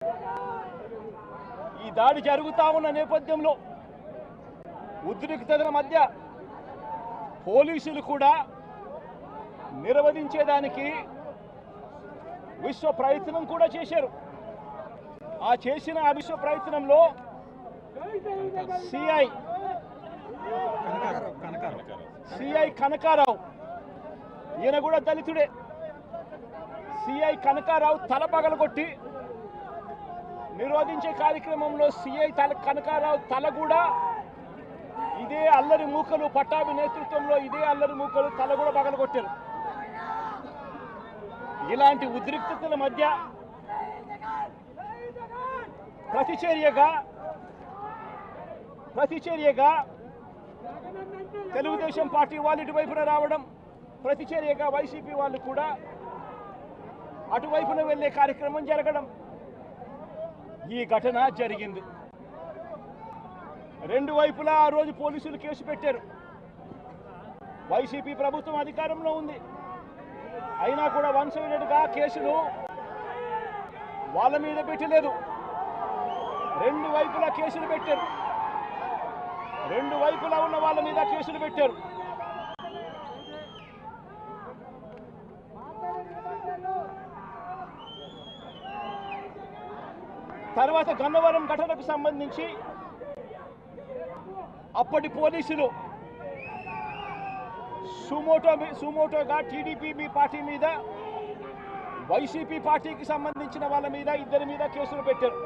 ఈ దాడి జరుగుతా ఉన్న నేపథ్యంలో ఉద్రిక్తతల మధ్య పోలీసులు కూడా నిర్వహించేదానికి విశ్వ ప్రయత్నం కూడా చేశారు. ఆ చేసిన విశ్వ ప్రయత్నంలో సిఐ కనకారావు, ఈయన కూడా దళితుడే, సిఐ కనకారావు తల పగలగొట్టి నిరోధించే కార్యక్రమంలో సిఐ కనకారావు తల కూడా ఇదే అల్లరి మూకలు పట్టాభి నేతృత్వంలో ఇదే అల్లరి మూకలు తల కూడా పగలగొట్టారు. ఇలాంటి ఉద్రిక్తతల మధ్య ప్రతిచర్యగా తెలుగుదేశం పార్టీ వాళ్ళు ఇటువైపున రావడం, ప్రతిచర్యగా వైసీపీ వాళ్ళు కూడా అటువైపున వెళ్లే కార్యక్రమం జరగడం, ఈ ఘటన జరిగింది. రెండు వైపులా ఆ రోజు పోలీసులు కేసు పెట్టారు. వైసీపీ ప్రభుత్వం అధికారంలో ఉంది, అయినా కూడా వన్ సైడెడ్గా కేసులు వాళ్ళ మీద పెట్టలేదు. రెండు వైపులా కేసులు పెట్టారు, రెండు వైపులా ఉన్న వాళ్ళ మీద కేసులు పెట్టారు. తర్వాత గన్నవరం ఘటనకు సంబంధించి అప్పటి పోలీసులు సుమోటోగా టీడీపీ పార్టీ మీద, వైసీపీ పార్టీకి సంబంధించిన వాళ్ళ మీద, ఇద్దరి మీద కేసులు పెట్టారు.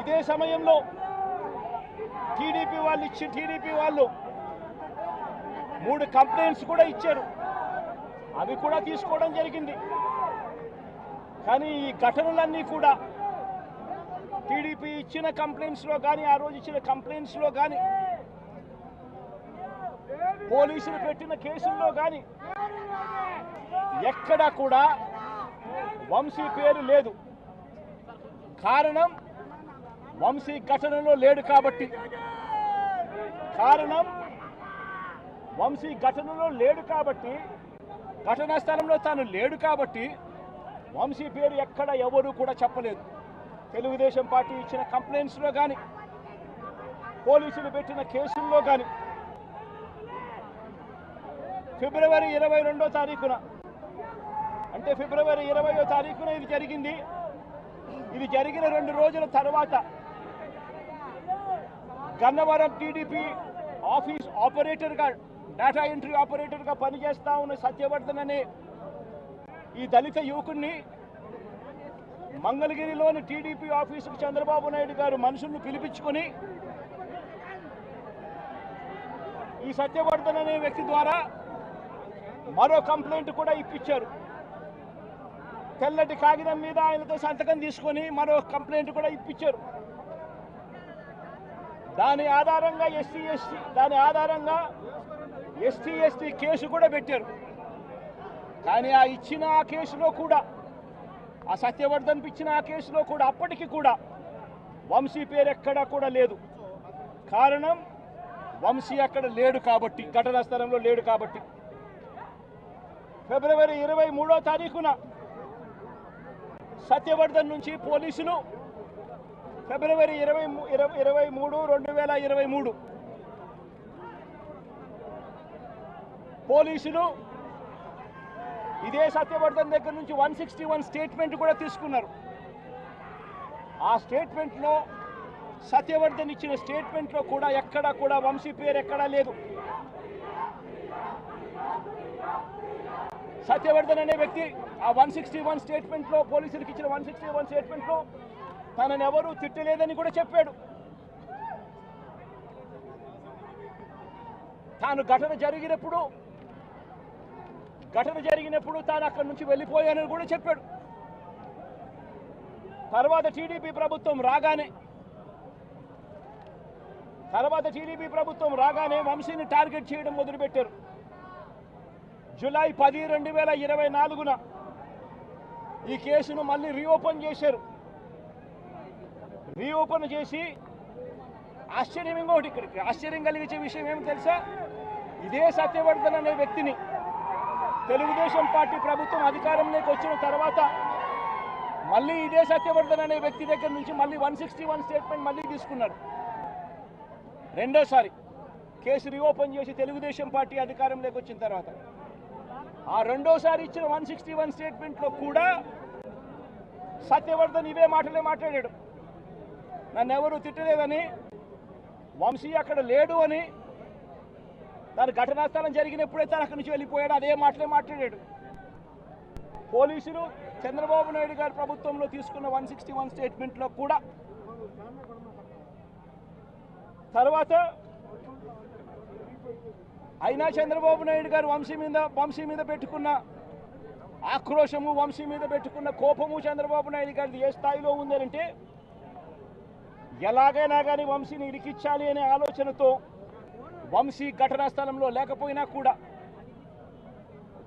ఇదే సమయంలో టీడీపీ వాళ్ళు 3 కంప్లైంట్స్ కూడా ఇచ్చారు, అవి కూడా తీసుకోవడం జరిగింది. కానీ ఈ ఘటనలన్నీ కూడా టీడీపీ ఇచ్చిన కంప్లైంట్స్లో కానీ, ఆ రోజు ఇచ్చిన కంప్లైంట్స్లో కానీ, పోలీసులు పెట్టిన కేసుల్లో కానీ ఎక్కడా కూడా వంశీ పేరు లేదు. కారణం వంశీ ఘటనలో లేడు కాబట్టి, ఘటనా స్థలంలో తాను లేడు కాబట్టి వంశీ పేరు ఎక్కడ ఎవరు కూడా చెప్పలేదు. తెలుగుదేశం పార్టీ ఇచ్చిన కంప్లైంట్స్లో కానీ, పోలీసులు పెట్టిన కేసుల్లో కానీ. ఫిబ్రవరి 22వ తారీఖున, అంటే ఫిబ్రవరి 20వ తారీఖున ఇది జరిగింది. ఇది జరిగిన 2 రోజుల తర్వాత గన్నవరం టీడీపీ ఆఫీస్ ఆపరేటర్గా, డేటా ఎంట్రీ ఆపరేటర్గా పనిచేస్తా ఉన్న సత్యవర్ధన్ అనే ఈ దళిత యువకుడిని మంగళగిరిలోని టీడీపీ ఆఫీసుకు చంద్రబాబు నాయుడు గారు మనుషులను పిలిపించుకొని ఈ సత్యవర్ధన్ అనే వ్యక్తి ద్వారా మరో కంప్లైంట్ కూడా ఇప్పించారు. తెల్లటి కాగితం మీద ఆయనతో సంతకం తీసుకొని మరో కంప్లైంట్ కూడా ఇప్పించారు. దాని ఆధారంగా ఎస్టీ ఎస్టీ కేసు కూడా పెట్టారు. కానీ ఆ ఇచ్చిన ఆ కేసులో కూడా, ఆ సత్యవర్ధన్ ఇచ్చిన ఆ కేసులో కూడా అప్పటికి కూడా వంశీ పేరు ఎక్కడా కూడా లేదు. కారణం వంశీ అక్కడ లేడు కాబట్టి, ఘటనా స్థలంలో లేడు కాబట్టి. ఫిబ్రవరి 23వ తారీఖున సత్యవర్ధన్ నుంచి పోలీసులు ఫిబ్రవరి 23, 2023 పోలీసులు ఇదే సత్యవర్ధన్ దగ్గర నుంచి 161 స్టేట్మెంట్ కూడా తీసుకున్నారు. ఆ స్టేట్మెంట్లో, సత్యవర్ధన్ ఇచ్చిన స్టేట్మెంట్లో కూడా ఎక్కడా కూడా వంశీ పేరు ఎక్కడా లేదు. సత్యవర్ధన్ అనే వ్యక్తి ఆ 161 స్టేట్మెంట్లో, పోలీసులకు ఇచ్చిన 161 స్టేట్మెంట్లో తనని ఎవరూ తిట్టలేదని కూడా చెప్పాడు. తాను ఘటన జరిగినప్పుడు తాను అక్కడి నుంచి వెళ్ళిపోయానని కూడా చెప్పాడు. తర్వాత టీడీపీ ప్రభుత్వం రాగానే వంశీని టార్గెట్ చేయడం మొదలుపెట్టారు. జూలై 10, 2024న ఈ కేసును మళ్ళీ రీఓపెన్ చేశారు. రీఓపెన్ చేసి ఆశ్చర్యం కలిగించే విషయం ఏమి తెలుసా? ఇదే సత్యవర్ధన్ అనే వ్యక్తిని తెలుగుదేశం పార్టీ ప్రభుత్వం అధికారంలోకి వచ్చిన తర్వాత మళ్ళీ ఇదే సత్యవర్ధన్ అనే వ్యక్తి దగ్గర నుంచి మళ్ళీ 161 స్టేట్మెంట్ మళ్ళీ తీసుకున్నారు. రెండోసారి కేసు రీఓపెన్ చేసి తెలుగుదేశం పార్టీ అధికారంలోకి వచ్చిన తర్వాత ఆ రెండోసారి ఇచ్చిన 161 స్టేట్మెంట్లో కూడా సత్యవర్ధన్ ఇవే మాటలే మాట్లాడాడు. నన్ను ఎవరు తిట్టలేదని, వంశీ అక్కడ లేడు అని, దాని ఘటనా స్థలం జరిగినప్పుడే తను అక్కడి నుంచి వెళ్ళిపోయాడు, అదే మాటలే మాట్లాడాడు. పోలీసులు చంద్రబాబు నాయుడు గారి ప్రభుత్వంలో తీసుకున్న 161 స్టేట్మెంట్లో కూడా తర్వాత అయినా చంద్రబాబు నాయుడు గారు వంశీ మీద పెట్టుకున్న ఆక్రోశము, వంశీ మీద పెట్టుకున్న కోపము చంద్రబాబు నాయుడు గారిది ఏ స్థాయిలో ఉందంటే ఎలాగైనా కానీ వంశీని ఇరికించాలి అనే ఆలోచనతో వంశీ ఘటనా స్థలంలో లేకపోయినా కూడా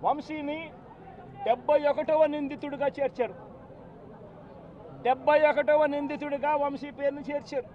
వంశీని 71వ నిందితుడిగా చేర్చారు. 71వ నిందితుడిగా వంశీ పేరును చేర్చారు.